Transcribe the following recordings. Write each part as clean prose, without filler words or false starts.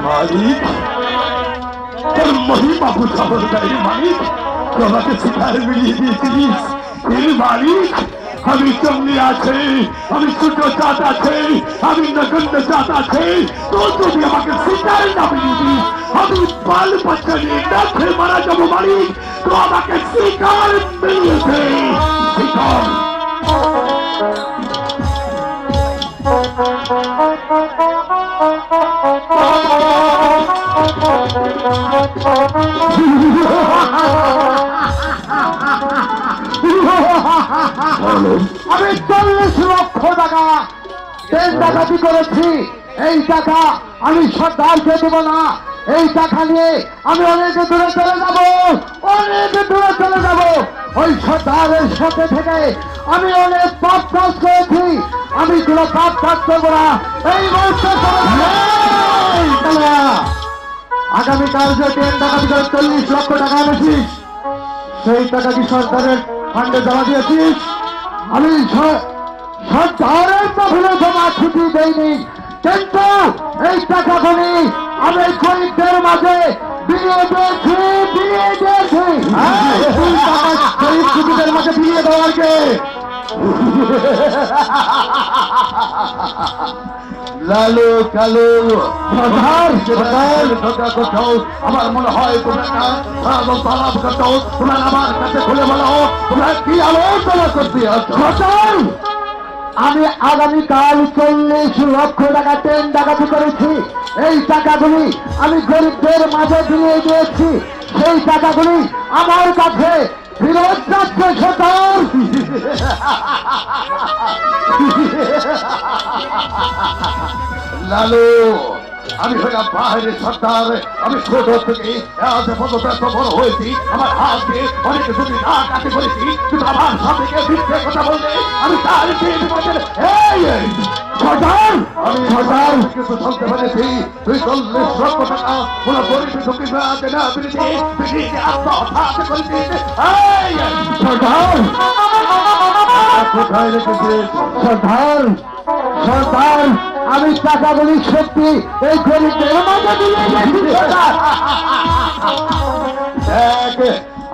মালিক তোর মহিমা বুঝাবার গাড়ি মালিক তোমাকে শিকার মিলিয়ে দিয়েছিলিস মালিক আমি চমনি আছে আমি ছোট চাঁদ আছে আমি নগণ্য চাঁদ আছে তো তুমি আমাকে শিকার না মিলিয়ে দিস আমি বাল বাচ্চা নিয়ে না খেয়ে মারা যাবো মালিক তো আমাকে শিকার মিলিয়ে দে শিকার আমি 40 লক্ষ টাকা ট্রেন ডাকাতি করেছি এই টাকা আমি সরকারকে দেব না এই টাকা নিয়ে আমি অনেক দূরে চলে যাব ওই সরকারের সাথে থেকে আমি অনেক পাপ কাজ করেছি আমি কোনো পাপ কাজ করবো না এই মুহূর্তে আগামীকাল যে ট্রেন ডাকাতি করে 40 লক্ষ টাকা এনেছিস সেই টাকা কি সরকারের ফান্ডে জমা দিয়েছিস আমি সরকারের তহবিলে জমা ছুটি দেইনি কিন্তু এই টাকাগুলি আমি গরিবদের মাঝে বিলিয়ে দিয়েছি গরিব ছুটিদের মাঝে বিলিয়ে দেওয়ার কে লালু কালু আমার মনে হয় তোমরা আমার কাছে খুলে বলো তোমরা কি আলোচনা করতে আমি আগামীকাল 40 লক্ষ টাকা ট্রেন ডাকাতি করেছি এই টাকাগুলি আমি গরিবদের মাঝে দিয়ে দিয়েছি সেই টাকাগুলি আমার কাছে ফেরত যাচ্ছে সরকার লালু আমি হইলাম বাইরে সরকার আমি ছোট থেকে এত বড় হয়েছি আমার হাত দিয়ে অনেক যদি না কাটে করেছি কিন্তু আমার সাথে মিথ্যে কথা বললে আমি তার সরকার আমি সরকার কিছু চলতে পেরেছি তুই 40 লক্ষ টাকা কোনো গরিব ঢুকি না আত্মহত্যা করেছিস সরকার কোথায় রেখেছিস সরকার আমি টাকাগুলি সত্যি এই গরিবদের মাঝে দিয়ে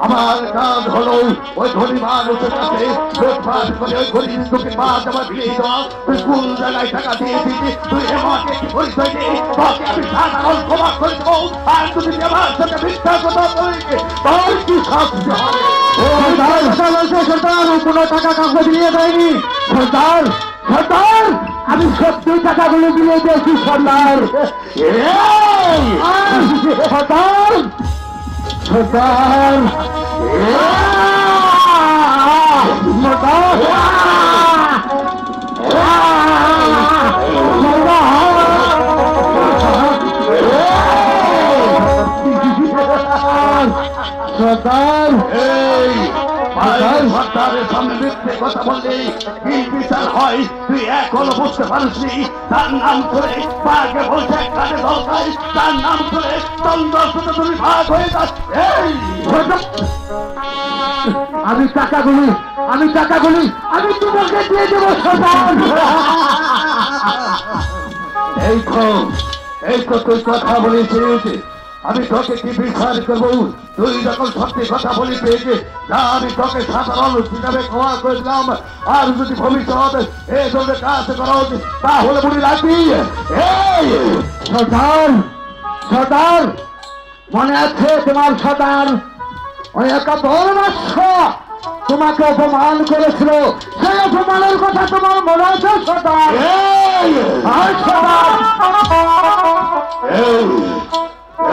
আমার কাজ হলো ওই ধনী মানুষের কাছে লুটপাট করে ওই গরিব দুঃখের মাছ আমার ভিড়ে দেওয়া তুই কোন জায়গায় টাকা দিয়েছিস তুই আমাকে কি পরিচয় দে তোকে আমি সাধারণ ক্ষমা করে দেবো আর তুমি আমার সাথে মিথ্যা কথা বলি তোর কি শাস্তি হবে সরকার কোনো টাকা কাউকে দিয়ে দেয়নি সরকার আমি সত্যি টাকাগুলো দিয়ে দিয়েছি সরকার সরকারের সামনে মিথ্যে কথা বললে কি বিচার হয় তুই এখনো বুঝতে পারিসনি তার নাম করে বাঘে বলছে কানে দরকার তার নাম করে চন্দ্র তুমি ভাগ হয়ে যাস আমি টাকাগুলি আমি তোমাকে দিয়ে দেবো সরকার এই তো তুই কথা বলেছিস আমি তোকে কি বিচার করবো তুই যখন সত্যি কথা বলি পেয়েছে না আমি তোকে সাধারণ হিসাবে ক্ষমা করে দিলাম আর যদি ভবিষ্যৎ এই ধরনের কাজ করা উচিত তাহলে বলি রাখবি সরকার মনে আছে তোমার সরকার ওই একটা বড় বাদশা তোমাকে অপমান করেছিল সেই অপমানের কথা তোমার মনে আছে সরকার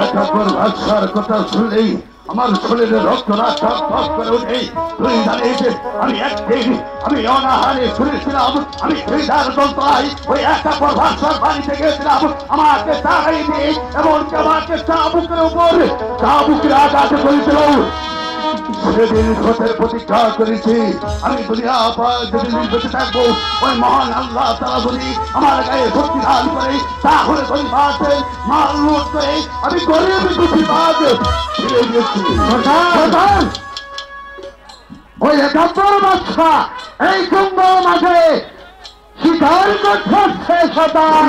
একাত্তর ভাষার কথা শুনলেই আমার শরীরে রক্ত রাস্তা করে উঠে তুই জানিস আমি অনাহারে শুনেছিলাম আমি দুইটার দলতায় ওই একাত্তর ভাষার বাড়িতে গিয়েছিলাম আমাকে তাড়াই দিয়ে এমনকি আমাকে চাবুকের উপর চাবুকের আঘাত করেছিল সেদিন সত্যের প্রতিজ্ঞা করেছি আমি দুনিয়া যেদিন বেঁচে থাকবো ওই মহান আল্লাহ তারা যদি আমার গায়ে শক্তি দান করে তাহলে গরিবাদের মাল লুট করে আমি গরিব দুঃখীবাদ ফিরে গেছি ওই 71 বাদশা এই কুম্ভের মাঝে স্বীকার করতে হচ্ছে সর্দার।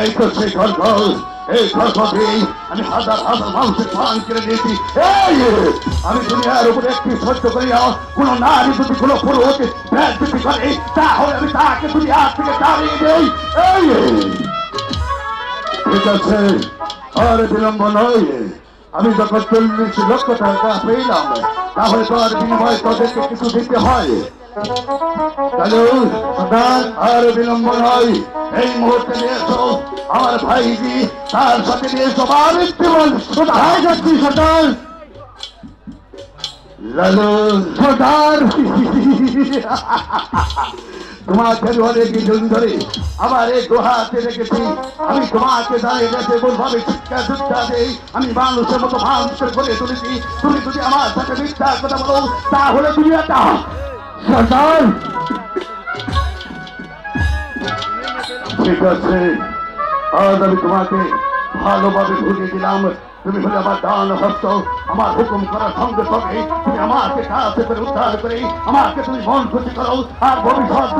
এই তো সেই খড়গ, এই খড়গ দিয়ে আমি হাজার হাজার মানুষের প্রাণ কেড়ে নিয়েছি। আমি দুনিয়ার উপরে একটি সহ্য করিয়া কোন নারী যদি কোনো পুরুষ রাজনীতি করে তাহলে আমি তাকে দুনিয়ার থেকে তাড়িয়ে দেই। ঠিক আছে, আর বিলম্ব নয়। আমি যখন 40 লক্ষ টাকা পেলাম তাহলে তো আর বিনিময়ে তাদেরকে কিছু দিতে হয়। আর বিলম্ব নয়, এই মুহূর্তে নিয়ে এসো আমার ভাইজি, তার সাথে নিয়ে এসো যাচ্ছি সর্দার। লালু সর্দার, তোমাকে অনেক দিন ধরে আমার এই গুহাতে রেখেছি। আমি তোমাকে দাঁড়িয়ে গেছে বলভাবে শিক্ষা শিক্ষা দেই, আমি মানুষের মতো মানুষের করে তুলেছি। তুমি যদি আমার সাথে মিথ্যা কথা বলো তাহলে তুমি একটা সর্দার। ঠিক আছে, আজ আমি তোমাকে ভালোভাবে বুঝিয়ে দিলাম। তুমি হলে আমার ডান হস্ত, আমার হুকুম করার সঙ্গে সঙ্গে তুমি আমাকে কাছে করে উদ্ধার করে আমাকে তুমি মন খুশি করো। আর ভবিষ্যৎ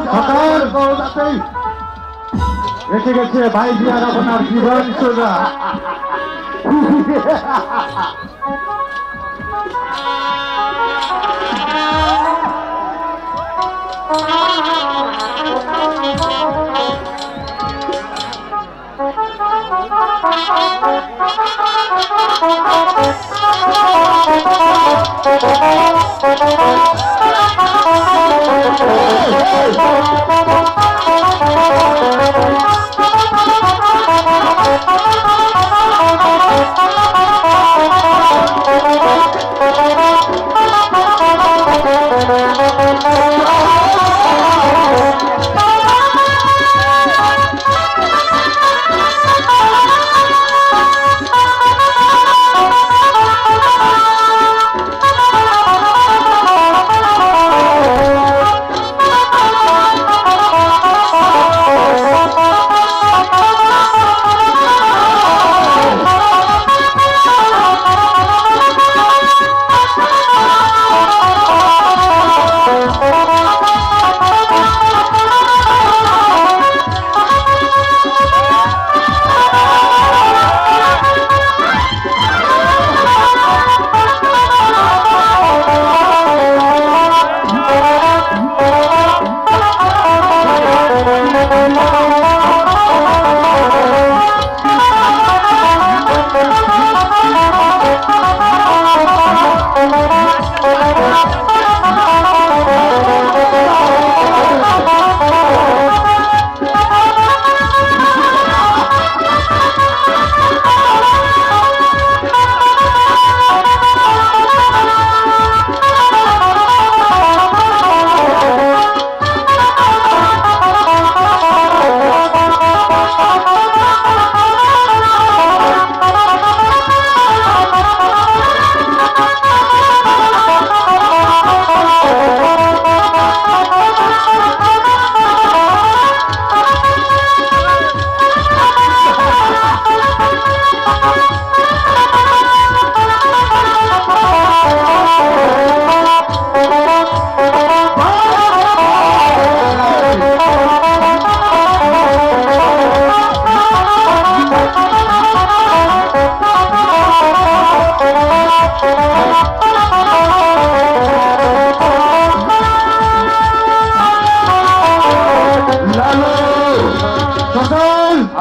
এসে গেছে ভাইজি আর আপনার জীবন সোজা।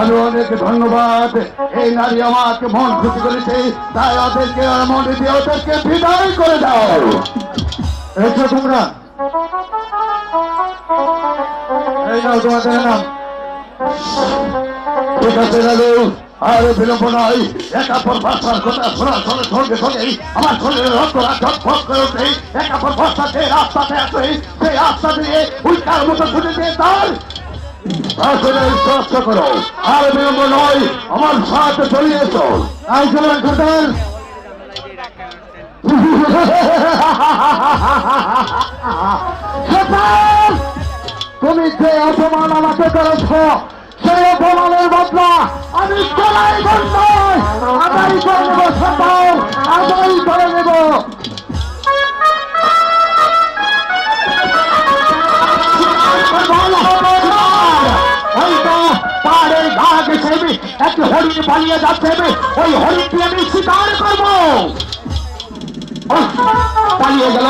আমি অনেক ধন্যবাদ। এই নারী আমাকে মন খুশি করেছে, তাই ওদেরকে মনে দিয়ে ওদেরকে বিদায় করে দাও। এসো তোমরা, এই নাও তোমাদের নাম। ঠিক আছে লালু, আর বিলম্ব নয়। একাপর ভাষার কথা শোনার সঙ্গে সঙ্গে সঙ্গেই আমার শরীরের রক্তরা ঝটফট করে ওঠে। একাপর ভাষা যে রাস্তাতে আছে সেই রাস্তা দিয়ে উল্টার মতো ছুটে দিয়ে তার আসলে স্পষ্ট করো। আর বিলম্ব নয়, আমার সাথে চলে এসো। আই চলেন সর্দার। তুমি যে অপমান আমাকে করেছ সেই অপমানের বদলা আমি গলায় গন্ডায় আদায় করে নেব, সন্তান আদায় করে নেব। পাহাড়ের গা গেছে একটি হরিণ পালিয়ে যাচ্ছে, ওই হরিণটি আমি শিকার করবো। পালিয়ে গেল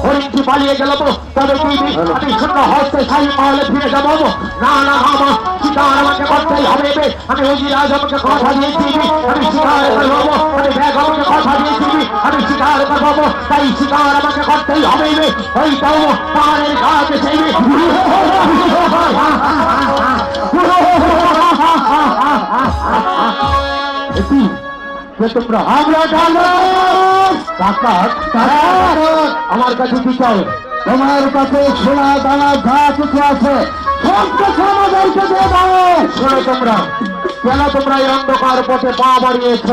হরিণটি পালিয়ে গেল, তবে কি আমি শূন্য হস্তে শাহী মহলে ফিরে যাবো? না না মামা, শিকার আমাকে করতেই হবে। আমি ওজিরাজ আমাকে কথা দিয়েছি আমি শিকার করবো, আমি বেগমকে কথা দিয়েছি আমি শিকার করবো, তাই শিকার আমাকে করতেই হবে। ওই তো পাহাড়ের গাছ সেই তোমরা আমরা আমার কাছে কি চাও? তোমার কাছে সোনা দানা যা কিছু আছে সব কিছু আমাদেরকে দিয়ে দাও। শোনো তোমরা, কেন তোমরা এই অন্ধকার পথে পা বাড়িয়েছ?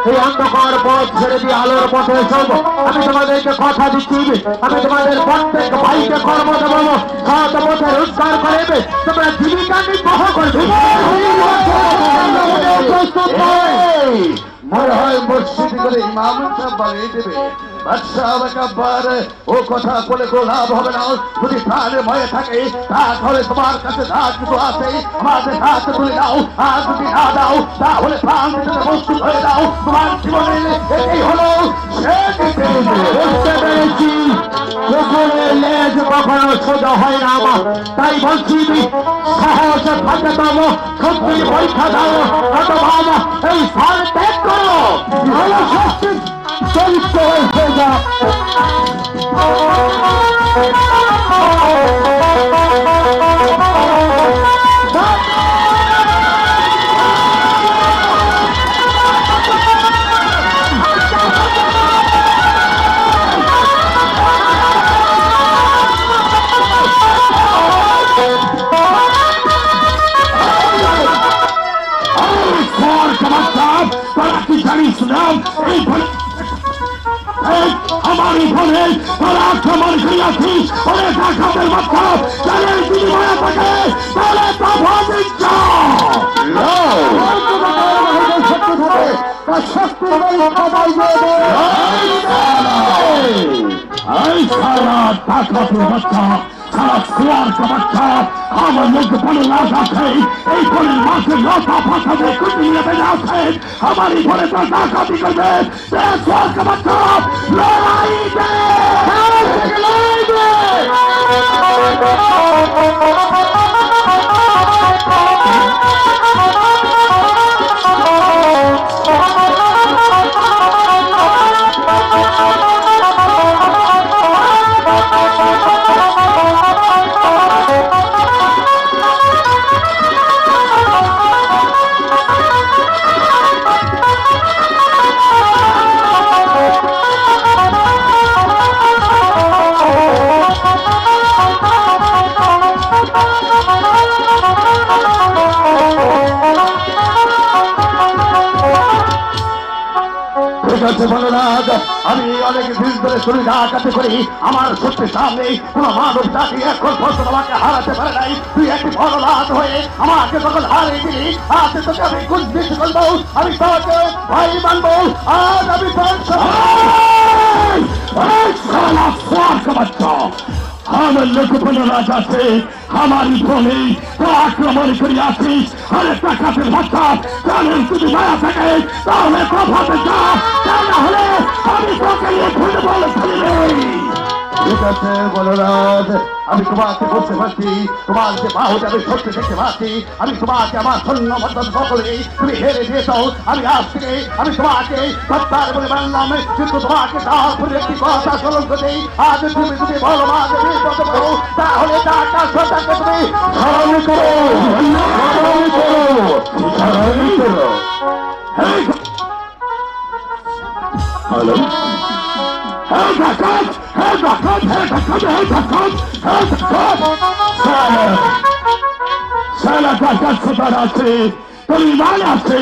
এই অন্ধকার পথ ছেড়ে দিয়ে আলোর পথে এসো। আমি তোমাদেরকে কথা দিচ্ছি, আমি তোমাদের প্রত্যেক ভাইকে কর্ম দেবো, সৎ পথে রোজগার করবে, তোমরা জীবিকা নির্বাহ করবে। মনে হয় মসজিদ করে ইমাম সাহেব বানিয়ে দেবে। বাদশাহ আবার ও কথা বলে কোনো লাভ হবে না। যদি প্রাণে ভয়ে থাকে তাহলে তোমার কাছে যা কিছু আছে আমাদের হাতে তুলে দাও, আর যদি না দাও তাহলে প্রাণ দিতে প্রস্তুত হয়ে দাও। তোমার জীবনে এটাই হলো লেজ কখনো সোজা হয় না আমার, তাই বলছি সাহসে থাকে তবু সত্যি পরীক্ষা দাও, অথবা এই স্থান ত্যাগ করো। ভালো শাস্তি চরিত্র হয়ে যা। हमारी फले और आक्रमण करियाছিস অনেক আঘাতের মাত্রা জানেন তিনি মায়া থাকে তাহলে তা ভাবিস সারা খোয়ার বাচ্চা আমার লোকে বলে লাশ আছে, এই ফলের মাছের লতা ফাঁসাবে কুটি নেবে আছে, আমার এই ফলে তো ডাকাতি করবে। বাচ্চা লড়াই আমি অনেক দিন ধরে শরীর ডাকাতি করি, আমার সত্যি সামনে কোন মানব জাতি এখন পর্যন্ত আমাকে হারাতে পারে নাই। তুই একটি বড় রাত হয়ে আমাকে যখন হারিয়ে দিলি, আজ তোকে আমি কুঞ্জিত করবো, আমি তোকে ভাই মানবো। আজ আমি আমার লোকপণ রাজাতে আমারই ফলে আক্রমণ করিয়াছিস। আরে টাকাতের ভাষা তাদের যদি মায়া থাকে তাহলে তফাতে যা, তা না হলে আমি তোকে নিয়ে ফুটবল খেলি। ঠিক আছে বলরাজ, আমি তোমাকে বলতে পারছি, তোমার যে বাহুতে আমি সত্যি দেখতে পাচ্ছি, আমি তোমাকে আমার সৈন্য মর্যাদা সকলে তুমি হেরে দিয়েছ। আমি আজ থেকে আমি তোমাকে সত্তার বলে মানলাম, কিন্তু তোমাকে তারপরে একটি কথা স্মরণ করে আজ তুমি যদি বলো মাঝে বিপদ করো তাহলে টাকা সত্তাকে তুমি স্মরণ করো, স্মরণ করো, স্মরণ করো। হ্যালো তোর ইমান আছে,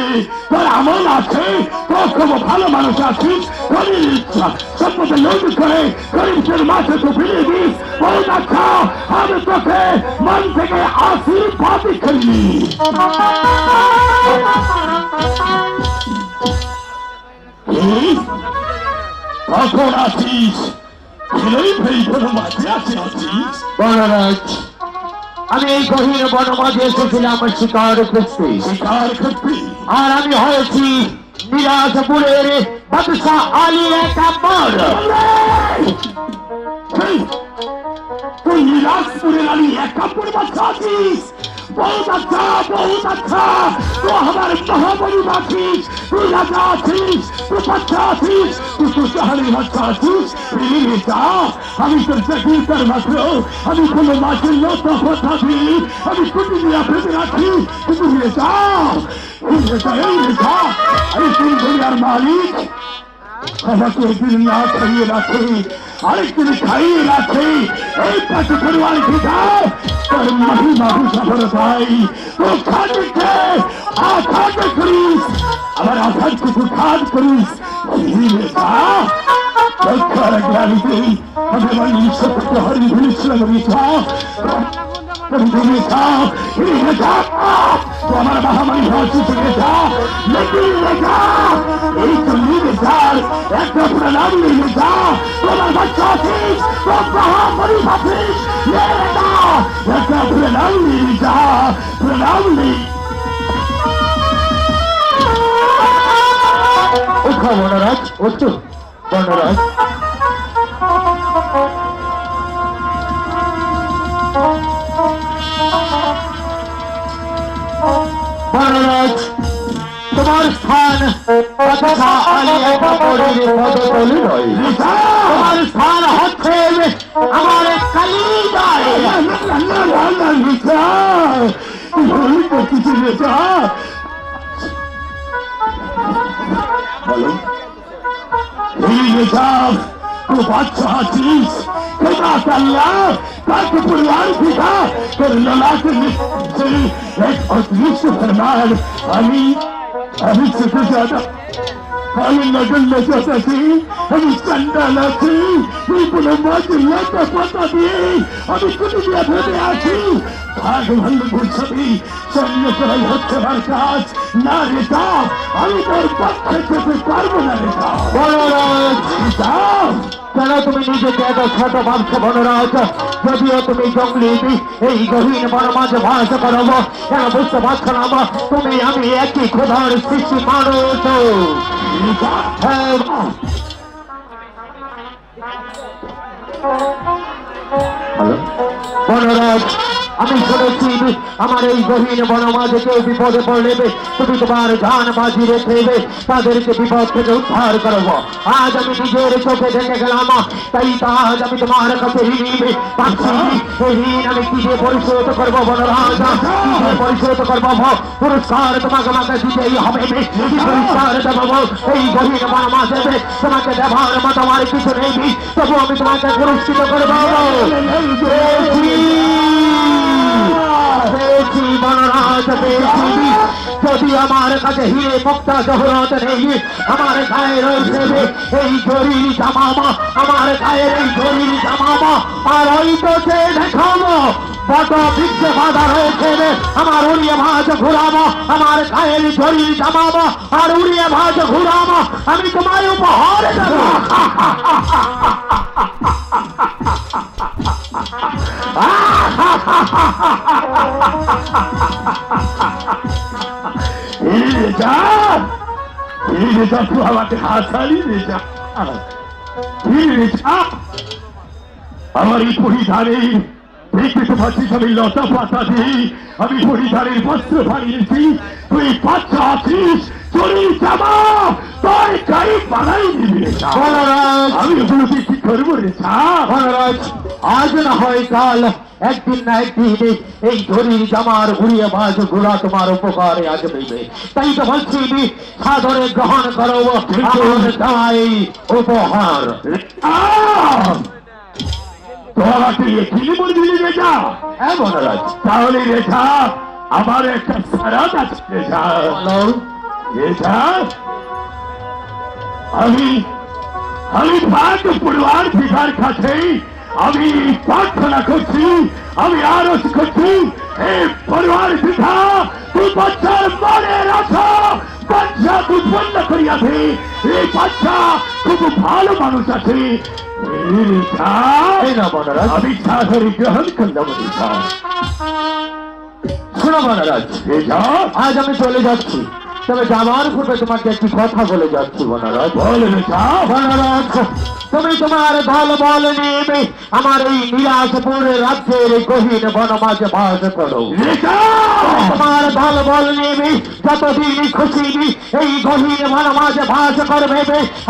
তোর আমল আছে, তোর খুব ভালো মানুষ আছিস, তোর ইচ্ছা সম্পদে লোভ করে গরিবের মাঝে তো ফিরিয়ে দিস। বহুত আচ্ছা, আমি তোকে মন থেকে আশীর্বাদ করি। কখন আছিস? বনরাজ, আমি এই গহীন বনমাঝে এসেছিলাম শিকার করতে। শিকার করবি? আর আমি হয়েছি নিরাজপুরের বাদশাহ আলীর কাপড়। তুই নিরাজপুরের আলী এক কাপড় বাচ্চা আছিস? बहुत अच्छा, बहुत अच्छा। तो हमारे महाबली आशीष, तू राजा आशीष, तू बच्चा आशीष, तू शहरी बच्चा आशीष। আমি তোর চাকরি তার মাত্র আমি কোনো মাছের লোক কথা দিই, আমি কুটি দিয়ে ফেলে রাখি, কিন্তু আমি তিন দুনিয়ার মালিক। আমাকে একদিন না খাইয়ে রাখে, আরেকদিন খাইয়ে রাখে, এই পাশে পরিবার খেতাম তোর মাহি বাবু সফর পাই। তো খাটে আঘাত করিস, আবার আঘাত কিছু খাট করিস। রক্ষার জ্ঞানীতে আমি আমার নিঃস্বকে হারিয়ে ফেলেছিলাম। আমার মহামারী হচ্ছে এই তো নিয়ে যা, একটা প্রণাম নিয়ে যা। তোমার বাচ্চা আছিস, তোর মহামারী ভাবিস, একটা প্রণাম নিয়ে যা, প্রণাম নেই। ওঠো বনরাজ, ওঠো বনরাজ। বনরাজ, তোমার স্থান বাদশাহ আলীর কাপড়ের পদতলে নয়, তোমার স্থান হচ্ছে আমার কালিদায়। तो बादशाह आशीष ताकि परिवार दिखा तो लला के से एक अदृश्य फरमान अभी से ज्यादा আমি নজর লেগেছি, আমি চান্ডাল আছি, তুই কোনো মাঝে পাতা দিয়ে আমি কুটি দিয়ে ভেবে আছি। ভাগ ভাঙ্গ করছি, সৈন্য করাই হচ্ছে আমার কাজ। না রেখা, আমি তোর পক্ষে যেতে পারবো না রেখা। কেন তুমি নিজেকে এত ছোট ভাবছো বনরাজ? যদিও তুমি জঙ্গলি এই গহীন বনমাঝে বাস করো, কেন বুঝতে পারছো না তুমি আমি একই খোদার সৃষ্টি মানুষ। বনরাজ, আমি শুনেছি আমার এই গহীন বনমাঝে কেউ বিপদে পড়লে তুমি তোমার জান বাজি রেখে তাদেরকে বিপদ থেকে উদ্ধার করবো। আজ আমি নিজের চোখে দেখে গেলাম, তাই আজ আমি তোমার কাছে ঋণ আমি কি দিয়ে পরিশোধ করবো বনরাজ? পরিশোধ করবো, পুরস্কার তোমাকে আমাকে দিতেই হবে। পুরস্কার দেবো এই গহীন বনমাঝে, তোমাকে দেবার মতো আমার কিছু নেই, তবু আমি তোমাকে পুরস্কৃত করবো। বনরাজ, যদি আমার কাছে হিরে মুক্তা জহরত নেই, আমার গায়ে রয়েছে এই জরির জামামা, আমার গায়ের এই জরির জামামা, আর ওই তো সে দেখাবো বট বৃক্ষে বাধা রয়েছে আমার উড়িয়ে ভাজ ঘুরাবো, আমার গায়ের জরির জামামা আর উড়িয়ে ভাজ ঘুরাবো, আমি তোমায় উপহার দেব। আমাকে হাসালি আমার এই পরিধানের দেখতে পাচ্ছিস আমি লতা পাতা দিই, আমি পরিধানের বস্ত্র বানিয়েছি। তুই বাচ্চা আছিস, চুরি জামা তোর গাড়ি বানাই দিবি। আমি ওগুলোকে কি করবো রে? মহারাজ, আজ না হয় কাল, একদিন না একদিন এই ধরির জামার উড়িয়ে বাজ ঘোড়া তোমার উপকারে আসবে। তাই তো বলছি সাদরে গ্রহণ করো এই উপহার। তোমাকে এখানে বলবি রেখা? হ্যাঁ মহারাজ। তাহলে রেখা আমার একটা সারাদ আছে আমি পাঁচ পরিবার পিতার কাছে আমি প্রার্থনা করছি, আমি আরজ করছি, এই পরিবার পিতা তুই বাচ্চার মনে রাখো, বাচ্চা উৎপন্ন করিয়াছে, এই বাচ্চা খুব ভালো মানুষ আছে, আমি সাদরে গ্রহণ করলাম। শোনো মহারাজ, আজ আমি চলে যাচ্ছি, তবে যাওয়ার পূর্বে তোমাকে একটি কথা বলে যাচ্ছি মহারাজ। মহারাজ, তুমি তোমার দল বল নিয়ে আমার এই নিরাশপুরের রাজ্যের এই গহীন বনমাঝে বাস করো। তোমার দল বল নিয়ে যতদিন খুশি এই গহীন বনমাঝে বাস করবে,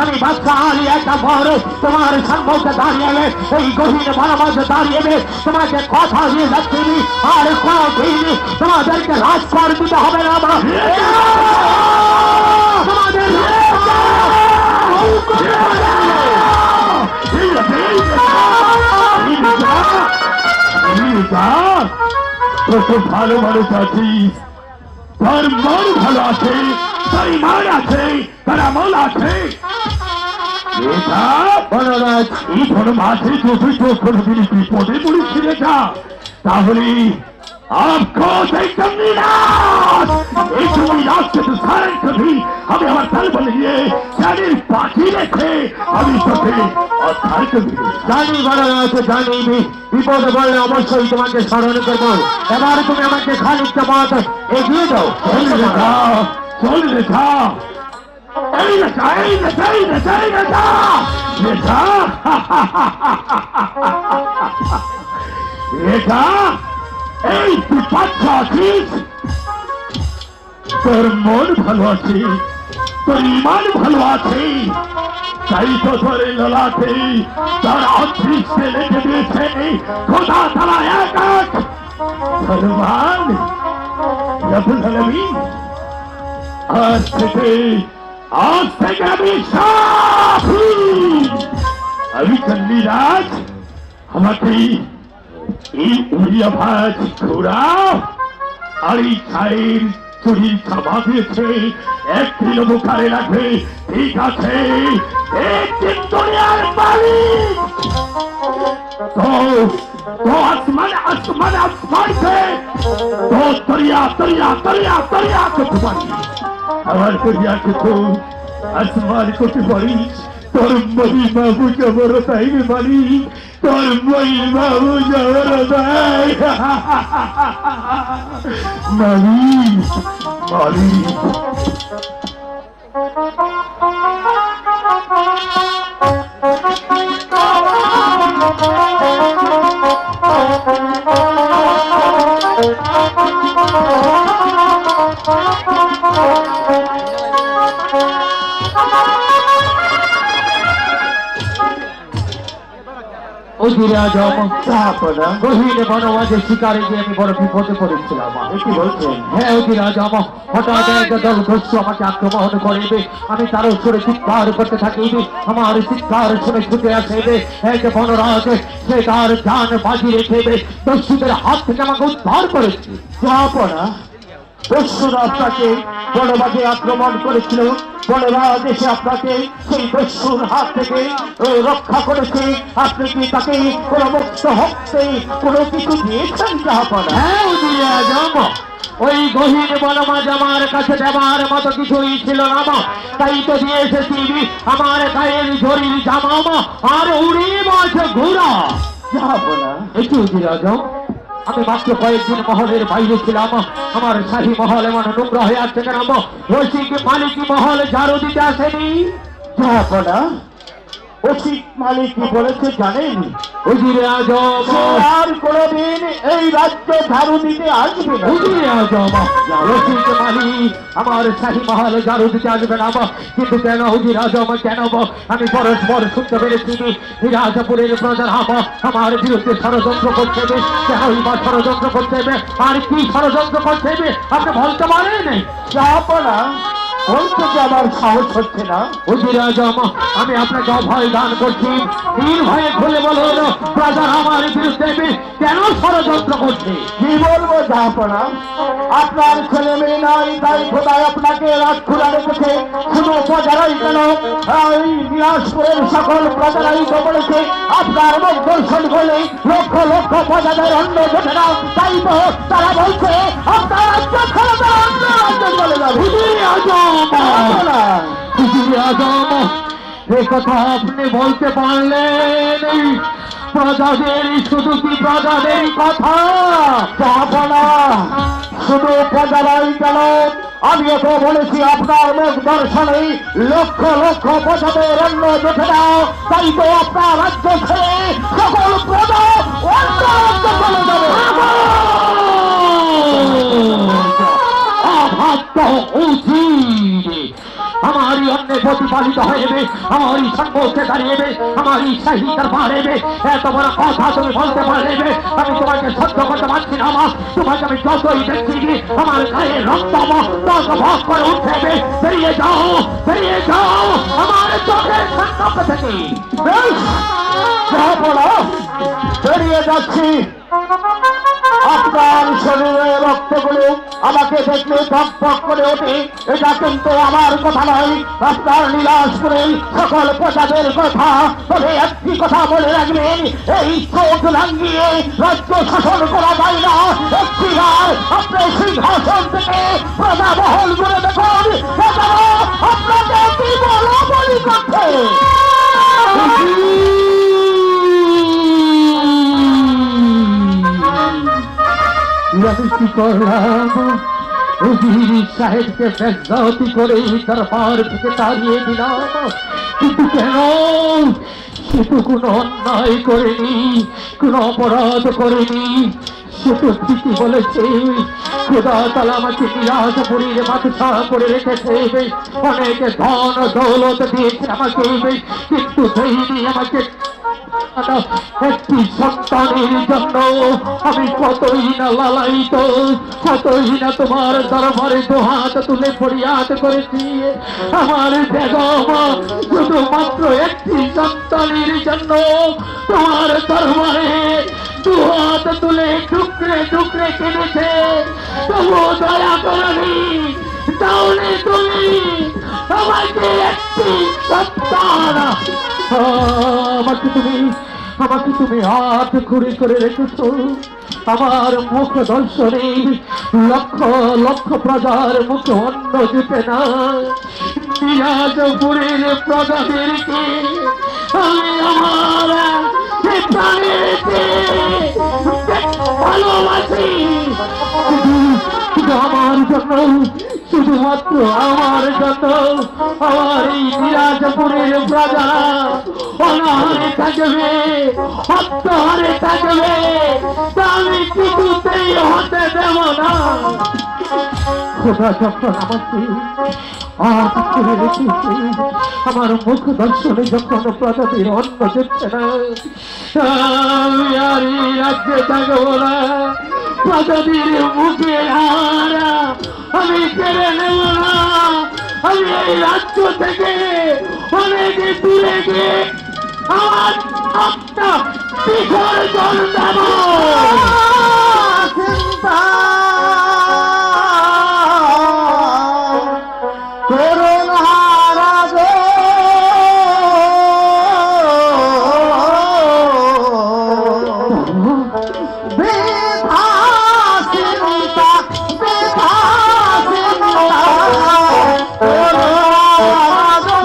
আমি বাচ্চা আলী একটা বড় তোমার সম্মুখে দাঁড়িয়ে এই গহীন বনমাঝে দাঁড়িয়ে তোমাকে কথা দিয়ে যাচ্ছি, আর কোনদিন তোমাদেরকে রাজ করে দিতে হবে না। তোমাদের ভালো মানুষ আছিস, তোর মন ভালো আছে, তোর ইমান আছে, তোর আমল আছে, মহারাজ এই ধরো মাঝে তুই তো কোনদিন বিপদে পড়েছিল যা, তাহলে आपको एकदम निराश, एक निराश से सारण कभी हमें हमारे दल बनिए जाने बाकी रखे अभी तो थे और थाल कभी জানি মহারাজ, জানি বিপদে বললে অবশ্যই তোমাকে স্মরণ করবো। এবার তুমি আমাকে খানিকটা পথ এগিয়ে দাও। চল রেখা এই রেখা এই রেখা এই রেখা এই রেখা রেখা রেখা এই তুই বাচ্চা আছিস, তোর মন ভালো আছে, তোর ইমান ভালো আছে, তাই তো তোর ললাটে তার অদৃশ্যে লেগে দিয়েছে খোদা তারা এক এক ভগবান রব্বুল আলামিন। আজ থেকে আমি সাফি, আমি চন্ডীরাজ, আমাকে এই উড়িয়া ভাজ ঘোড়াও আর এই ছায়ের চুরির খাবা দিয়েছে, এক কিলো মুখারে রাখবে, ঠিক আছে একদিন দুনিয়ার মালিক তো আসমান আসমান আসমান से तो दरिया दरिया दरिया दरिया को तुम्हारी আমার দরিয়া के तो आसमान को तुम्हारी তোর মহিমা বুঝে বড় তাই মালি, তোর মহিমা বুঝে বড় তাই মালি মালি। গহীন বনমাঝে শিকারে গিয়ে আমি বড় বিপদে পড়েছিলাম। কি বলছেন? হ্যাঁ অধিরাজ, হঠাৎ এক দল দস্যু আমাকে আক্রমণ করিবে, আমি তার সুরে চিৎকার করতে থাকিবে, আমার চিৎকার শুনে ছুটে আসবে এক বনরাজ, সে তার জান বাজি রেখেবে, দস্যুদের হাত থেকে আমাকে উদ্ধার করেছে। দস্যুরা আপনাকে বনবাজে আক্রমণ করেছিল, বনরাজ এসে আপনাকে সেই দস্যুর হাত থেকে রক্ষা করেছে, আপনি কি তাকে কোনো মুক্ত হতে কোনো কিছু দিয়েছেন? হ্যাঁ ওই গহীন বনমাঝ আমার কাছে দেবার মতো কিছুই ছিল না, তাই তো দিয়ে এসেছি আমার গায়ের ঝরির জামা আর উড়ি মাছ ঘোড়া। একটু রাজা, আমি মাত্র কয়েকদিন মহলের বাইরে ছিলাম, আমার শাহী মহল এমন নোংরা হয়ে আসছে কেন? রসিক মালিক মহল ঝাড়ু দিতে আসেনি। রসিক মালিক কি বলেছে জানেন? হুজুরে আজম আর কোনদিন এই রাজ্য ঝাড়ু দিতে আসবে না। হুজুরে আজম রসিক মালিক আমার শাহী মহল ঝাড়ু দিতে আসবে না, কিন্তু কেন হুজুরে আজম কেন? আমি পরস্পর শুনতে পেরেছি নিরাশপুরের প্রজারা আমার বিরুদ্ধে ষড়যন্ত্র করতে হবে। কেনই বা ষড়যন্ত্র করতে হবে, আর কি ষড়যন্ত্র করতে হবে আপনি বলতে পারেন? বলতে যে আমার সাহস হচ্ছে না। হুজুরে আজম আমি আপনাকে অভয় দান করছি, নির্ভয়ে খুলে বলুন প্রজা আমার বিরুদ্ধে কেন ষড়যন্ত্র করছে? কি বলবো জাহাপনা, আপনার ছেলে মেয়ে নাই তাই খোদাই আপনাকে রাজখুলা রেখেছে। শুধু প্রজারাই কেন, এই বিলাসপুরের সকল প্রজারাই তো বলেছে আপনার মুখ দর্শন করলে লক্ষ লক্ষ প্রজাদের অন্ন জোটে না, তাই তো তারা বলছে আপনার রাজ্য ছেড়ে দেওয়া অন্য রাজ্যে চলে যাবে। এ কথা আপনি বলতে পারলেন? প্রজাদের শুধু কি প্রজাদের কথা? জাহাপনা, শুধু প্রজারাই কেন, আমিও তো বলেছি আপনার মুখ দর্শনে লক্ষ লক্ষ প্রজাদের অন্ন জোটে না, তাই তো আপনার রাজ্য ছেড়ে সকল প্রজা অন্য রাজ্যে চলে যাবে। অভাগ্য উচিত আমারই অন্যে প্রতিপালিত হইবে, আমারই সম্মুখে দাঁড়িয়েবে, আমারই শাহী দরবারে এত বড় কথা তুমি বলতে পারবে? আমি তোমাকে সহ্য করতে পারছি না মা। তোমাকে আমি যতই দেখছি আমার গায়ে রক্ত তত ভোগ করে উঠবে। বেরিয়ে যাও, বেরিয়ে যাও আমার চোখের সম্মুখ থেকে। বেরিয়ে যাচ্ছি। আপনার শরীরের রক্তগুলো আমাকে দেখলে ধকধক করে ওঠে, এটা কিন্তু আমার কথা নয়, আপনার বিলাসপুরের সকল প্রজাদের কথা। তবে একটি কথা বলে রাখবেন, এই চোখ লাঙ্গিয়ে রাজ্য শাসন করা যায় না। একটিবার আপনি সিংহাসন থেকে প্রজা বহল করে দেখুন, প্রজারা আপনাকে কি বলা বলি করছে। আমি কি করলাম? উজির সাহেবকে বেজ্জতি করে দরবার থেকে তাড়িয়ে দিলাম, কিন্তু কেন? সে তো কোনো অন্যায় করেনি, কোনো অপরাধ করেনি। সে তো ঠিকই বলেছে, খোদা তাআলা আমাকে বিলাসপুরীর বাদশা করে রেখেছে, অনেক ধন দৌলত দিয়েছে আমাকে, কিন্তু দেয়নি আমাকে একটি সন্তানের জন্য। আমি কতই না লালায়িত, কতই না তোমার দরবারে দুহাত তুলে ফরিয়াদ করেছি। আমার বেগম শুধুমাত্র একটি সন্তানের জন্য তোমার দরবারে দুহাত তুলে টুকরে টুকরে কেঁদেছে, তবু দয়া করনি, তাহলে তুমি আমাকে একটি সন্তান, আমাকে তুমি হাত খুঁড়ি করে রেখেছো। আমার মুখ দর্শনে লক্ষ লক্ষ প্রজার মুখে অন্ন জুটে না। বিলাসপুরের প্রজাদেরকে আমি আমার প্রাণের ভালোবাসি, আমার জন্য, শুধুমাত্র আমার জন্য আমার এই বিলাসপুরের প্রজা অনাহারে থাকবে, অত্যাহারে থাকবে, তা আমি কিছুতেই হতে দেব না। খোদা যখন আমাকে হাত করে রেখেছে, আমার মুখ দর্শনে যখন প্রজাতির অন্ন দিচ্ছে না, আমি আর এই রাজ্যে থাকবো না। প্রজাতির মুখে আর আমি কেড়ে নেব না। আমি এই রাজ্য থেকে অনেক দূরে গিয়ে আমার একটা বিসর্জন দেব। চিন্তা করো না রাজে, বৃথা চিন্তা, বৃথা চিন্তা করো রাজে।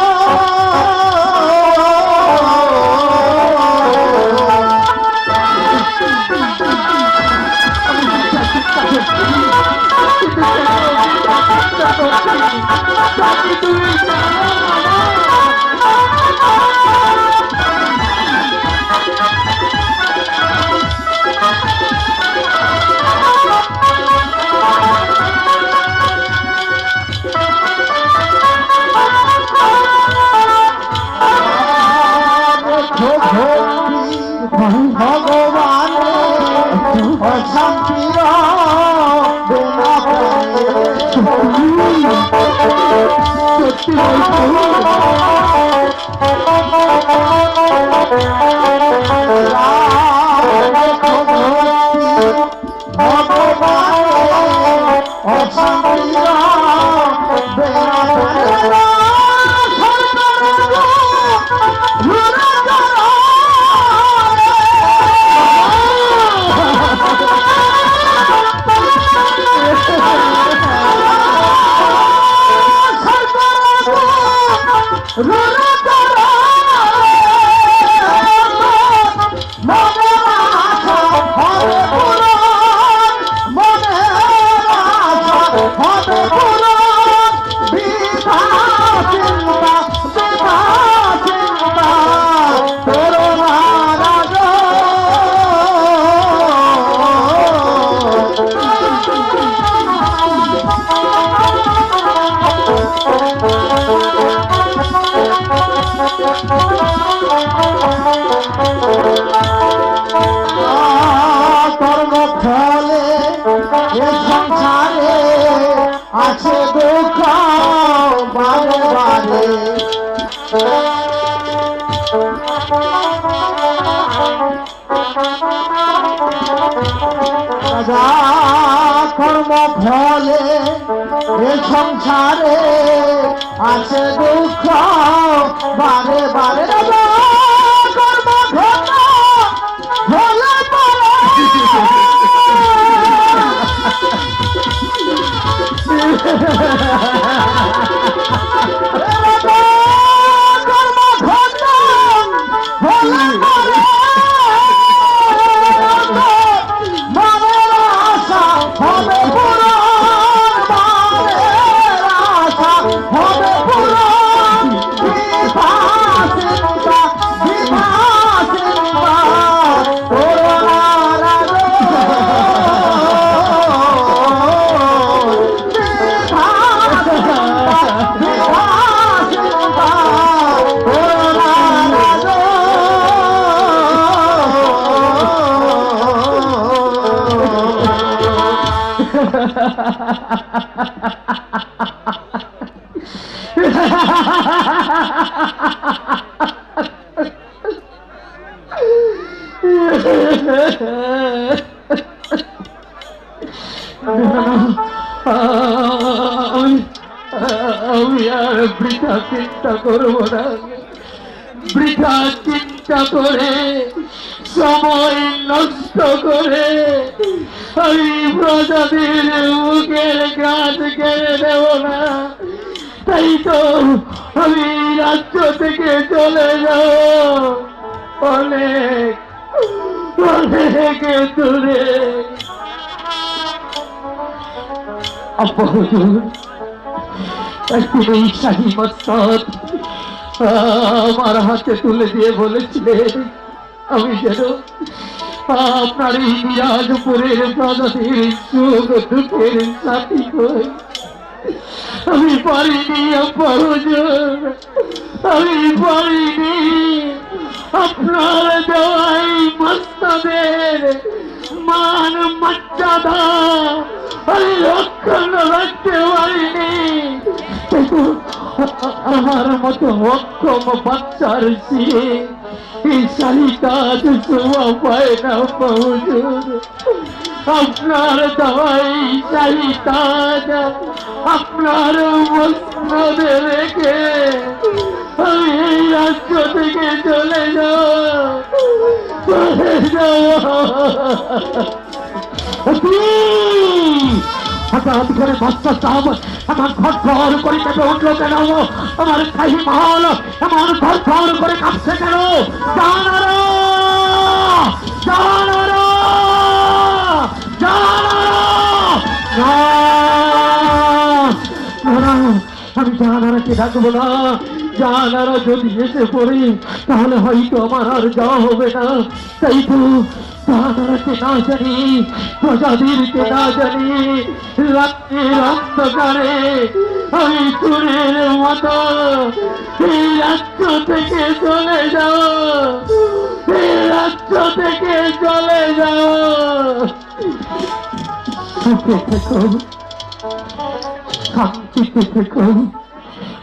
কর্ম ফলে এ সংসারে আছে দুঃখ বারে বারে কর্ম ফলে এ সংসারে আছে দুঃখ বারে বারে কর্ম ফলে আমি আর বৃথা চিন্তা করবো না বৃথা চিন্তা করে সময় নষ্ট করে আমি প্রজাতির মুখের গাছ কেড়ে দেব না তাই তো আমি রাজ্য থেকে চলে যাব অনেক অনেক দূরে আব্বা হুজুর একদিন এই শাহী মস্তাদ আমার হাতে তুলে দিয়ে বলেছিলেন আমি যেন আপনার এই মিরাজপুরের প্রজাতির সুখ দুঃখের সাথী হই আমি পারিনি আব্বা হুজুর আমি পারিনি আপনার দেওয়াই মস্তাদের মান মর্যাদা আমি রক্ষণ রাখতে পারিনি আমার মতো অক্ষম বাচ্চার দিয়ে এই শাড়ি কাজ শোভা পায় না হুজুর আপনার দাওয়াই শাড়ি কাজ আপনার মসনদে রেখে আমি এই রাজ্য থেকে চলে হঠাৎ করে বাচ্চা চাপ আমার ঘর ঘর করে কেঁপে উঠলো কেন আমার শাহী মহল আমার ঘর ঘর করে কাঁপছে কেন জানারা জানারা জানারা আমি জানারাকে ডাকবো না জানারা যদি এসে পড়ি তাহলে হয়তো আমার আর যাওয়া হবে না তাই তো জানারাকে না জানি প্রজাতিরকে না জানি রাত্রির অন্ধকারে আমি চোরের মতো এই রাজ্য থেকে চলে যাও এই রাজ্য থেকে চলে যাও সুখে থেকো শান্তিতে থেকো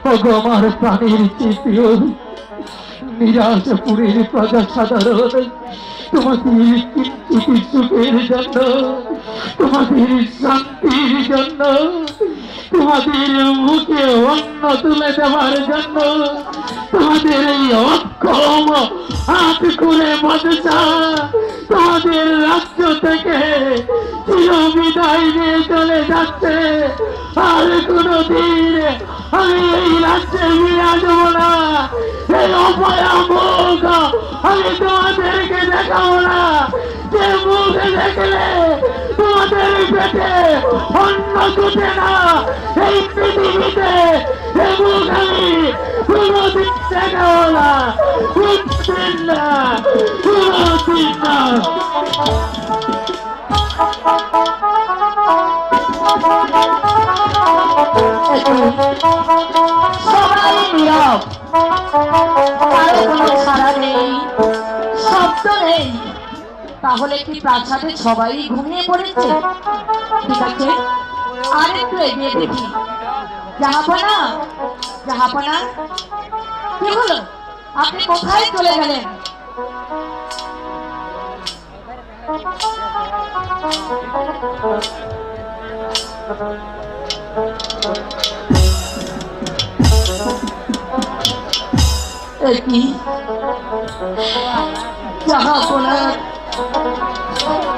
ওগো আমার প্রাণের প্রিয় মিরাজপুরের প্রজা সাধারণ তোমাদের কিঞ্চিত সুখের জন্য তোমাদের শান্তির জন্য তোমাদের মুখে অন্ন তুলে দেওয়ার জন্য তোমাদের এই অক্ষম হাত করে বাদশা তোমাদের রাজ্য থেকে চিরবিদায় নিয়ে চলে যাচ্ছে আর কোনদিন আমি এই রাজ্যে ফিরে আসবো না এই অপয়া মুখ আমি তোমাদেরকে দেখাবো না যে মুখে দেখলে তোমাদের পেটে অন্ন জুটে না এই পৃথিবীতে এ মুখ আমি কোনদিন দেখাবো না কোনদিন না কোনদিন না সবাই নীরব কোনো সাড়া নেই, শব্দ নেই। তাহলে কি প্রাসাদে সবাই ঘুমিয়ে পড়েছে? ঠিক আছে, আর একটু এগিয়ে দেখি। জাহাপনা, জাহাপনা, কি হলো? আপনি কোথায় চলে গেলেন? কি জাহাপনার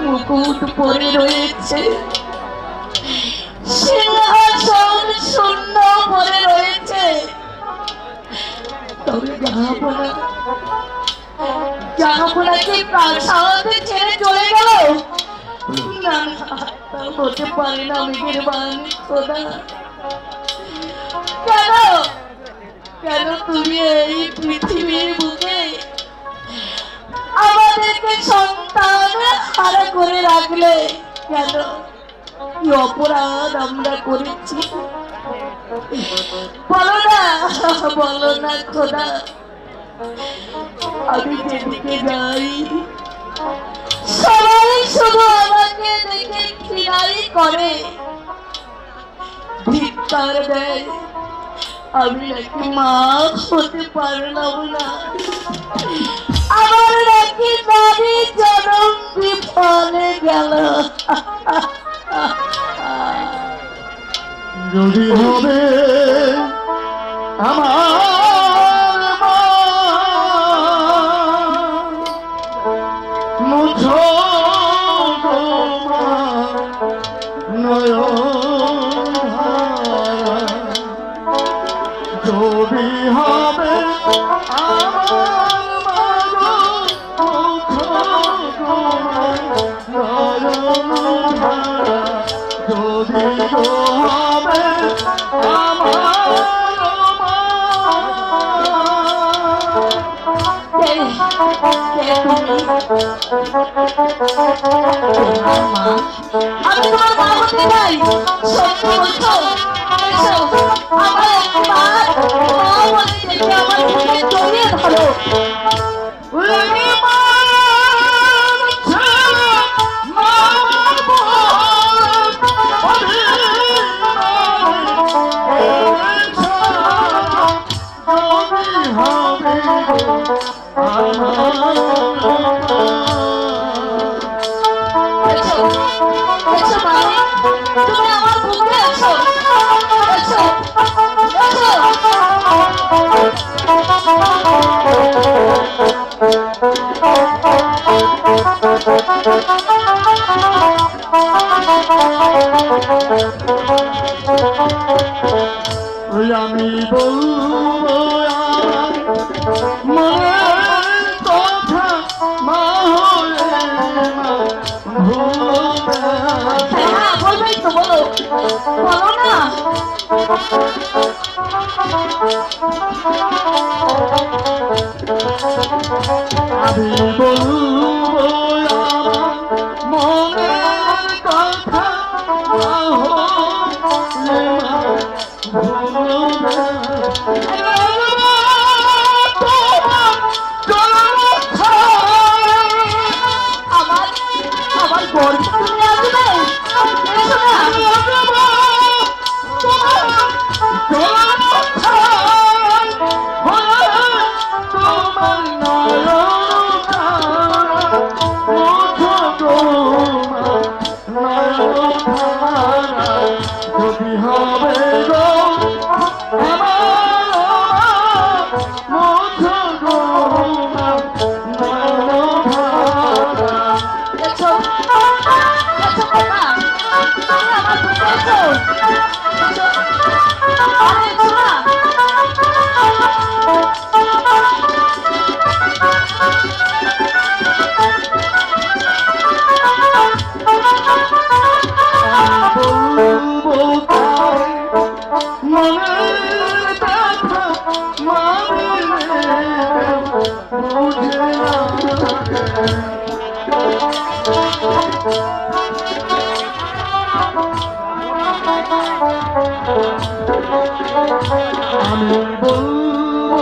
মুকুট পরে রয়েছে, সিংহাসন শূন্য পরে রয়েছে, তবে জাহাপনা, জাহাপনা কি প্রাসাদ ছেড়ে চলে গেল? না, তা হতে পারে না মেহেরবান খোদা। কেন, কেন তুমি এই পৃথিবীর বুকে আমাদেরকে সন্তান হারা করে রাখলে? কেন, কি অপরাধ আমরা করেছি? বলো না, বলো না খোদা। আমি যেদিকে যাই সবাই শুধু আমাকে দেখে ঘৃণাই করে, ধিক্কার দেয়। আমি নাকি মা হতে পারলাম না, আমার নাকি নারী জনম বিফলে গেল। যদি হবে আমার মুছো যদি হবে আমি তোমার মা হতে চাই, সত্যি বলছো? এসো, আমার একবার মা বলে ডেকে আমার বুকে জড়িয়ে ধরো। তুমি আমার বুকে এসো, এসো, এসো। আমি বলবো মনের কথা, মা হয়ে হ্যাঁ, বলবেই তো, বলো, বলো না। আমি বলবো মনের কথা, মা হয়ে আমার গর্ব তুমি আসবে, এসো না। যদি হবে এসো, এসো বাবা, তুমি আমার বুকে এসো, এসো, আরে এসো না। আমি বলবো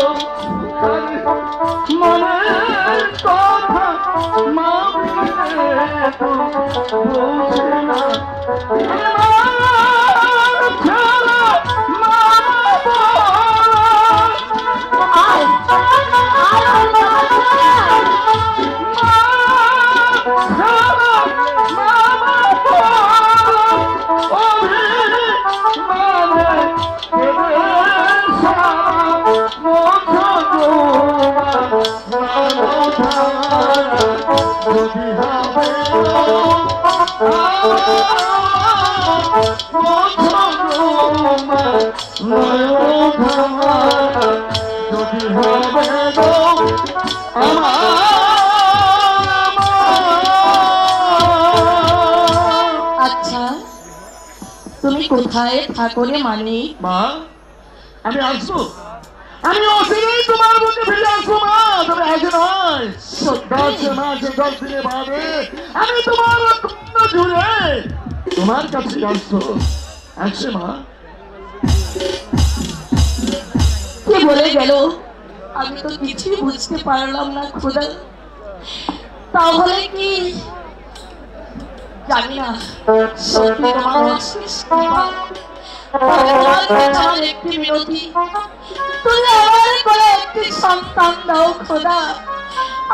আচ্ছা তুমি কোথায় ঠাকুরে মানে মা আমি আসবো, আমি অচিরেই তোমার মধ্যে ফিরে আসবো মা, তবে আগে নয়, 10 মাসে 10 দিনে বাদে আমি তোমার কন্যা জুড়ে তোমার কাছে আসবো। আসছে মা। কে বলে গেল আমি তো কিছুই বুঝতে পারলাম না খোদা। তাহলে কি জানি না সত্যি তোমার অশেষ কৃপা। তবে তোমার কাছে আমার একটি মিনতি, তুমি আমার কোলে একটি সন্তান দাও খোদা,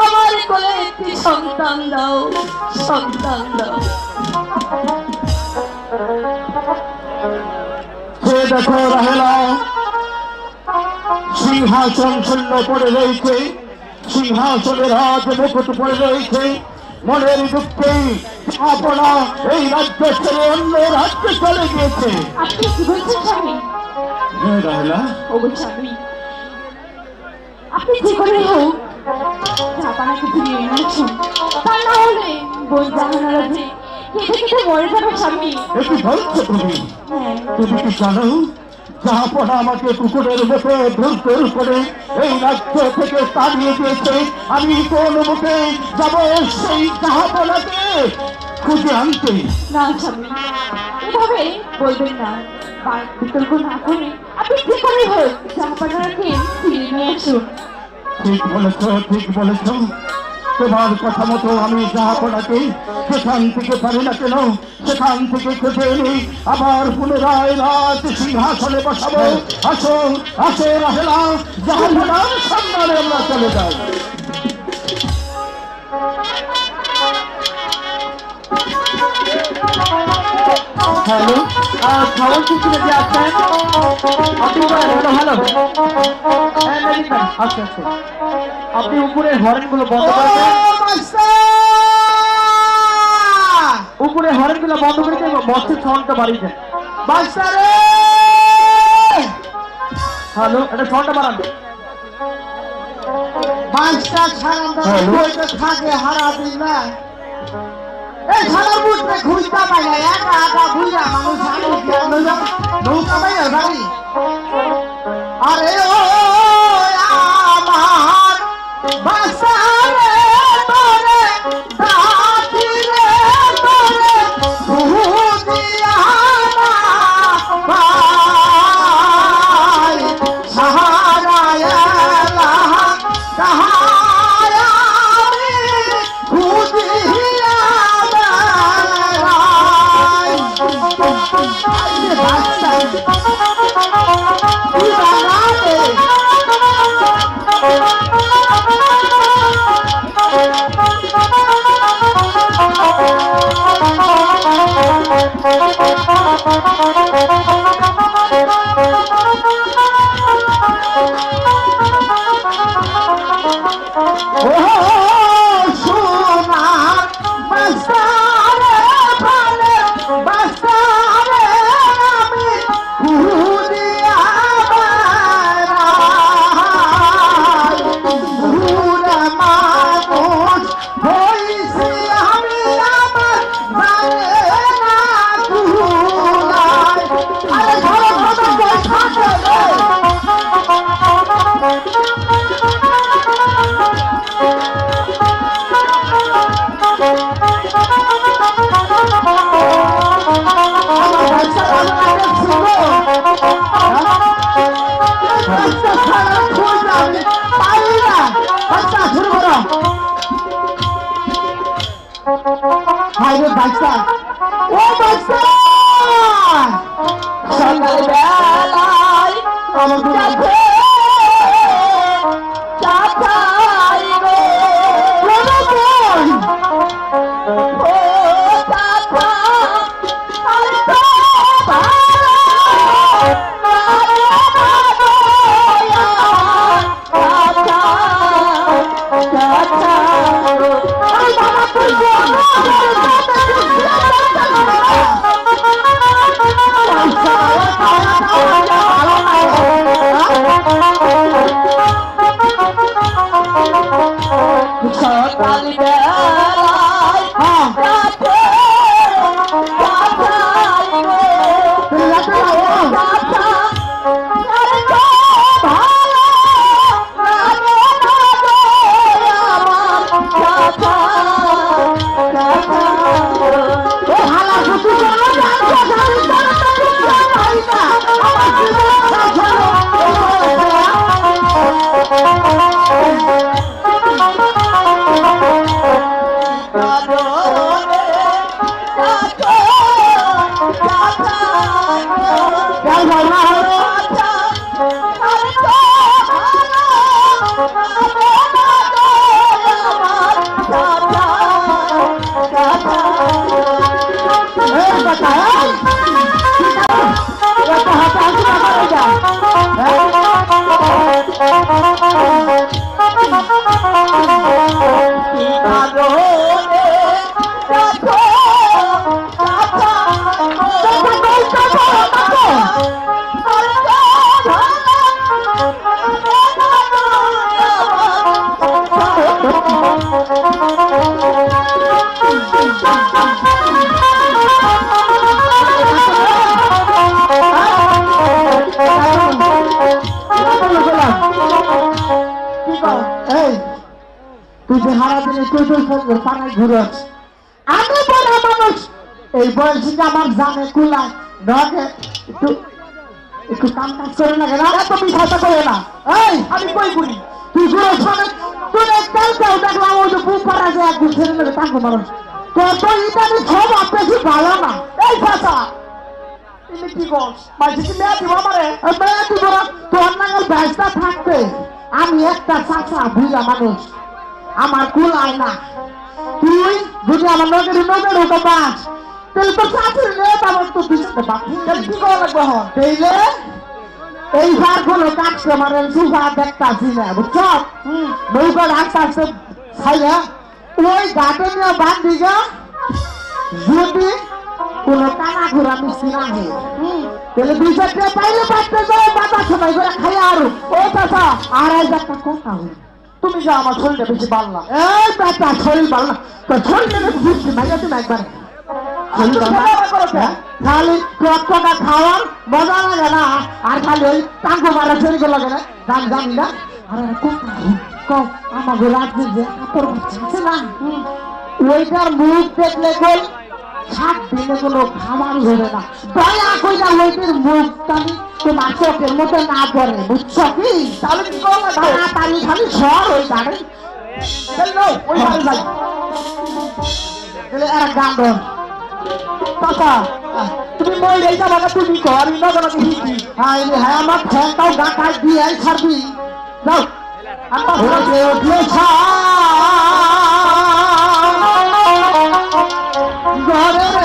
আমার কোলে একটি সন্তান দাও, সন্তান দাও। সে দেখো রাহেলা, সিংহাসন শূন্য পড়ে রয়েছে, সিংহাসনের রাজ মুকুট পড়ে রয়েছে, মনের দুঃখে আপনা এই রাজ্য ছেড়ে অন্য রাজ্যে চলে গিয়েছে। আপনি কি বলছেন স্বামী? হ্যাঁ রাহেলা, ও স্বামী, আপনি যে করে হোক জাপানাকে ফিরিয়ে এনে আসুন, তা না হলে বই জাহানারা যে কেটে কেটে মরে যাবে স্বামী। একটু বলছো তুমি? হ্যাঁ, তুমি কি জানো জাহাপনা আমাকে পুকুরের মুখে ধূর করে এই রাজ্য থেকে তাড়িয়ে দিয়েছে, আমি কোন মুখে যাব সেই জাহাপনাকে খুঁজে আনতে? না স্বামী, এভাবে বলবেন না, বিতর্ক না করে আপনি যে করে হোক জাহাপানাকে ফিরিয়ে নিয়ে আসুন। ঠিক বলেছ, ঠিক বলেছ, তোমার কথা মতো আমি জাহাপনাকে সেখান থেকে পারি না কেন সেখান থেকে খুঁজে এনে আবার পুনরায় রাজ সিংহাসনে বসাবো। আসো আসো রাহেলা, জাহাপনার সন্ধানে আমরা চলে যাই। হ্যালো, খবর কি ছিল যে আসছেন? আপনি ভালো আচ্ছা আচ্ছা, আপনি উপরের হরেন গুলো বন্ধ করেছেন, উপরে হরেন গুলো বন্ধ করেছেন এবং বসের সাউন্ডটা বাড়িয়ে দেন। হ্যালো, এটা সাউন্ডটা বাড়ান। বাঁশটা ছাড়া থাকে হারা দিন না, এই ছাড়া বুঝতে খুঁজতে পাই না, একা একা বুঝা মানুষ নৌকা পাই না ভাবি। আরে ও আমার বাসারে তোরে দাতি রে তোরে বুঝিয়া না ভাই সাহারায়া কাহায়া বুঝিয়া ভাই বাচ্চা কি বানাতে সোনার বাসারে ভালে বাসারে আমি খুঁজিয়া পুরা মানুষ হইছি আমি আমার জানে না কুলাই। আরে ঘরে ঘরে বসা থাকে পাই না, বাচ্চা শুরু করো। বাইরে বাচ্চা ও বাচ্চা সকাল বেলায় আমার যাবে চাচাই গো ও চাচা আর তো সকাল বেলায় যাবে চাচাই গো চাচা আর তো ভালো লাগে না গো আমার চাচা চাচা ও হালা শুধু তুই যে হারা দিনে পাড়ায় ঘুরস আমি বড় মানুষ এই বয়সে আমার জানে কুলা নগে একটু একটু কাম কাজ করে না কেন এত মিঠাটা করে না এই আমি কই করি তুই ঘুরস মানে তুই কালকেও দেখলাম ওই যে বুক পাড়া যায় এক ঘুরছে নেবে তাকে মানুষ কত ইটানি সব বেশি ভালো না এই ভাষা তুমি কি বলছ মাঝে কি মেয়ে দিব আমারে মেয়ে দিব তোর নাঙ্গল ব্যস্ত থাকতে আমি একটা চাচা বুঝা মানুষ আমার কুল আয় না তুই যদি আমার নজরে উঠো পাস তাহলে তো চাকরি নেই আমার তো দুশো বাকি কি করা লাগবে হন তাইলে এইবার কোনো কাজ আমার সুফা দেখতাছি না বুঝছ নৌকা রাস্তা আসতে খাইয়া ওই ঘাটে নিয়ে বাঁধি গা যদি কোনো কানা ঘোরা মিশি না হে তাহলে 200 টাকা পাইলে পাইতে যাও বাতা সবাই করে খাইয়া আর ও চাচা 2,500 টাকা কথা হই তুমি যা আমার শরীরটা বেশি ভালো না এই বাচ্চা শরীর ভালো না তো শরীরটা বুঝছি না তুমি একবার খালি টকটকা খাওয়ার মজা লাগে না আর খালি ওই টাঙ্গো মারা শরীর লাগে না গান জানি না আরে আমাকে রাত্রি যে কাপড় আছে না ওইটার মুখ দেখলে কই 7 দিনে কোনো খাবার হবে না দয়া কইরা ওইটার মুখটা তোমার চোখের মধ্যে না পড়ে বুঝছো কি তাহলে কি করবো তাড়াতাড়ি খালি সর ওই গাড়ি ওই গাড়ি যাই আর গান ধর চাচা তুমি মই রে যাবা না তুমি কো আমি না জানা কি হ্যাঁ হ্যাঁ আমার ফ্যানটাও গা কাট দিয়ে ছাড়বি যাও আমরা ওঠে ওঠে ঘরে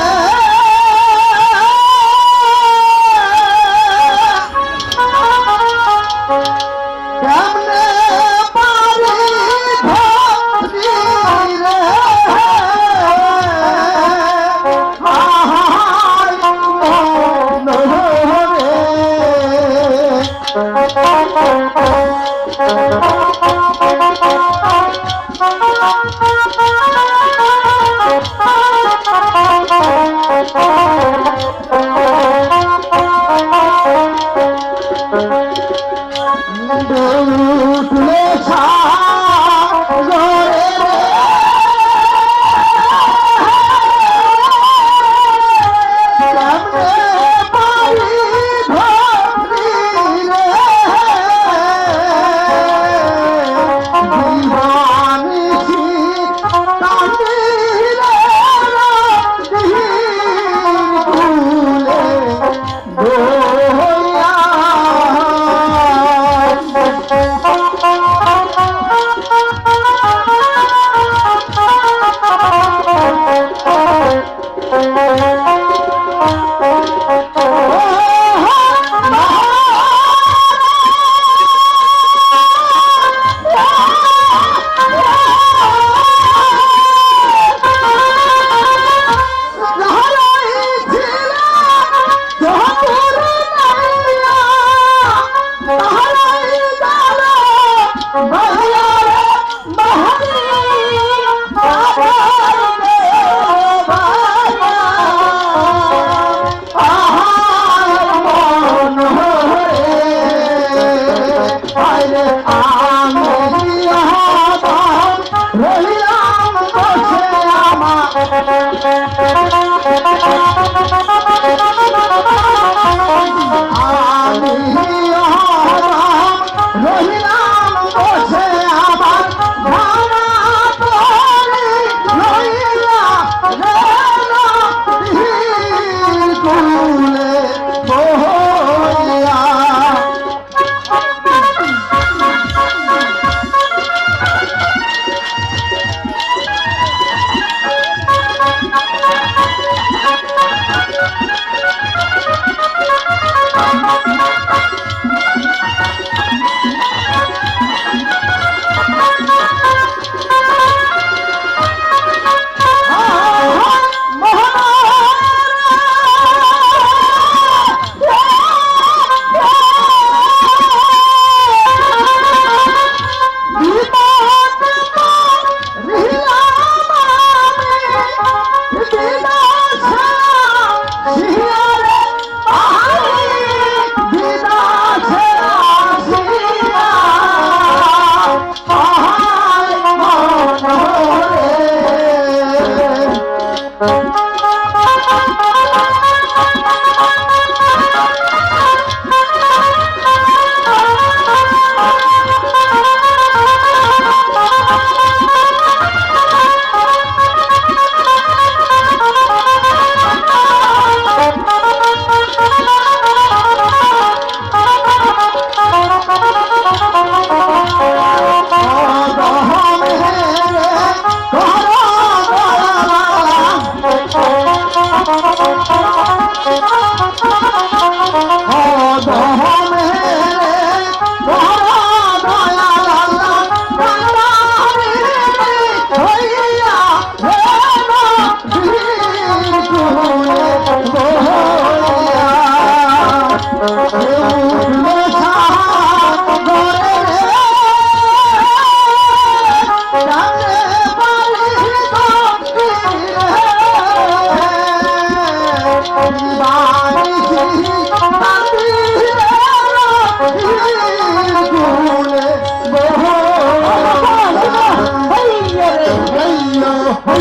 ও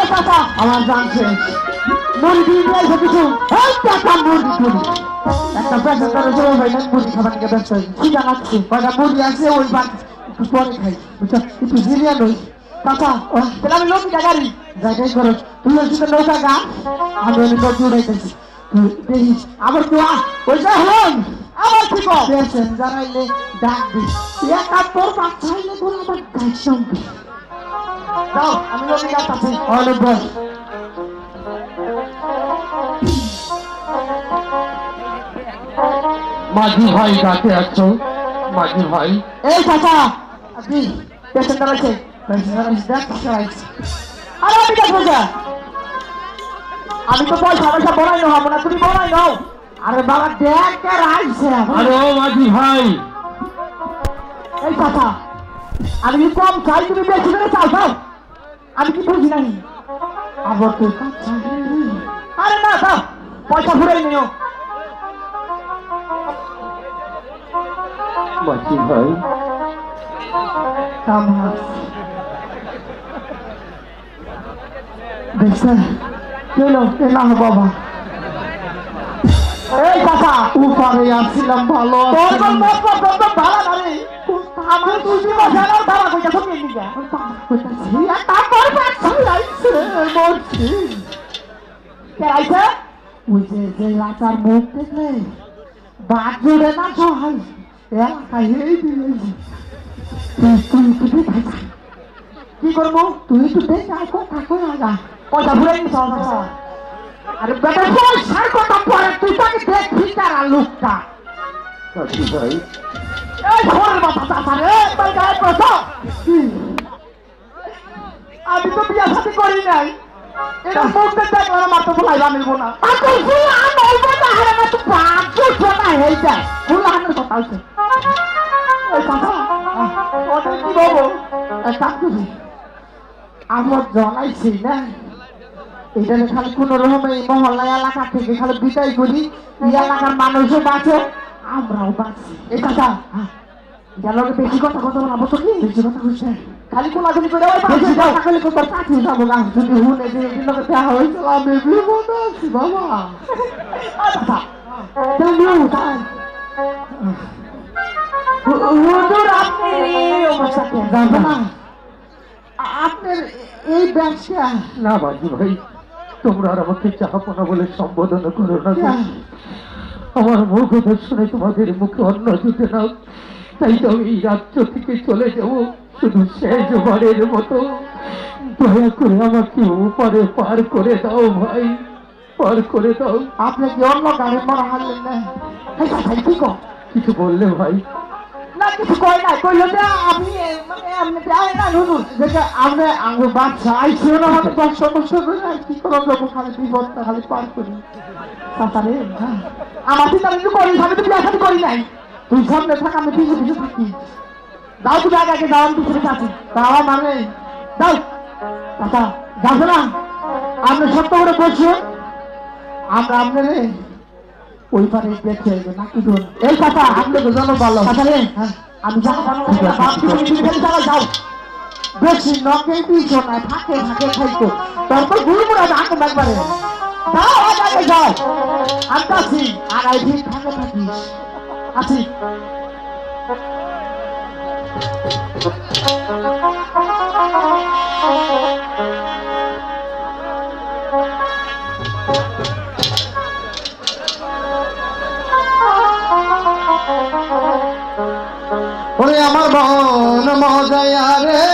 চাচা আমার জানছে মুরগি নিয়ে কিছু একটা মুরগি চুরি একটা পেশা করে জমা হয় না মুরগি খাবার নিয়ে ব্যস্ত হয়েছে কি জানাচ্ছি কয়টা মুরগি আছে ওই বাদ একটু পরে খাই বুঝছো একটু জিরিয়া নই চাচা তাহলে আমি নৌকা গাড়ি যাইটাই করো তুই হচ্ছে নৌকা গা আমি ওই নদী উড়াইতেছি তুই দেখিস আবার তুই ওই যা হন আবার ঠিক পেয়েছেন জানাইলে ডাক দিস একা তোর বাচ্চা হইলে বলে আমার গাছ সঙ্গে দাও আমি নদী গাছ অনেক বল মাঝি ভাই কাছে আছো মাঝি ভাই এই চাচা আপনি পেশেন্ট আছে আরে আমি দেখবো যা আমি তো পয়সা পয়সা বড়াই হবো না তুমি বড়াই নাও আরে বাবা দেখ কে রাইছে আরে ও মাঝি ভাই এই চাচা আমি কি কম চাই তুমি বেশি করে চাও দাও আমি কি বুঝি নাই আবার তুই আরে না দাও পয়সা ঘুরাই নিও মাঝি ভাই দেখছেন চলো এলাম বাবা এই কথা উপরে আসছিলাম ভালো ভালো নারে আমার তুই বাজার ভালো কইটা তুমি নিগা কইতাছি তারপর বাচ্চা আইছে মরছি কে আইছে ওই যে লাচার মুখ দেখলে বাদ জুড়ে না সহায় এলাকায় এই দিয়েছি তুই কি করবো তুই তো দেখ কাকু আগা পয়সা ঘুরে নিস আরে বেটা পয়সার কথা পরে তুই তাকে দেখবি তারা লোকটা মাঝি ভাই এই ঘরের মাথা চাচা রে তাই গায়ে পয়সা আমি তো বিয়া সাথে করি নাই এটা মুখে দেখলাম আমার তো ভুলাই বানিব না আর তুই ফুলান বলবো না আরে না তুই বাজু শোনা হয়ে যায় ফুলানের কথা আছে এই চাচা ওটা কি বলবো আমার জানাইছি না এটা খালি কোন রকম এই মহল্লা এলাকা থেকে খালি বিদায় করি এই এলাকার মানুষও বাঁচে আমরাও বাঁচি এই কথা গেল বেশি কথা কথা বলবো তো কি বেশি কথা বলছে খালি কোলাগুলি করে ওই বাঁচি যাও খালি কত চাকরি যাবো না যদি হুনে যে লোকে দেওয়া হয়েছিল আমি বিপদ আছি বাবা আচ্ছা তাই হুজুর আপনি এই অবস্থাতে যাবেন না আপনার এই ব্যবসা না মাঝি ভাই তোমরা আর আমাকে চাহাপনা বলে সম্বোধন করো না আমার মুখ শুনে তোমাদের মুখে অন্ন জুটে না তাই তো আমি এই রাজ্য থেকে চলে যাবো শুধু শেষবারের মতো দয়া করে আমাকে উপরে পার করে দাও ভাই পার করে দাও আপনি কি অন্য গাড়ি মারা হারলেন না কি কর কিছু বললে ভাই না কিছু কই না কইলো যে আমি মানে আপনি যাই না হুজুর যে আপনি আঙ্গুর বাচ্চা আইছো না মানে দশ সমস্যা করে কি করব যখন খালি বিপদটা খালি পার করি তাতারে আমার তো আমি করি আমি তো বিয়া করি নাই তুই সামনে থাক আমি পিছু পিছু থাকি দাও তুমি আগে দাও আমি পিছনে থাকি তাও মানে দাও কাকা যাবো না আপনি সত্য করে বসো আমরা আপনার ওই পারে দেখে না কি করুন এই কথা আপনি জানো ভালো কথা রে আমি জানো যাও বেশি নকে পিছু না ফাঁকে ফাঁকে খাইতো তারপর গুড়গুড়া ডাকো একবারে যাও আগে যাও আমি আছি আর আই ঠিক ফাঁকে থাকিস আছি ওরে আমার মন মজায়া রে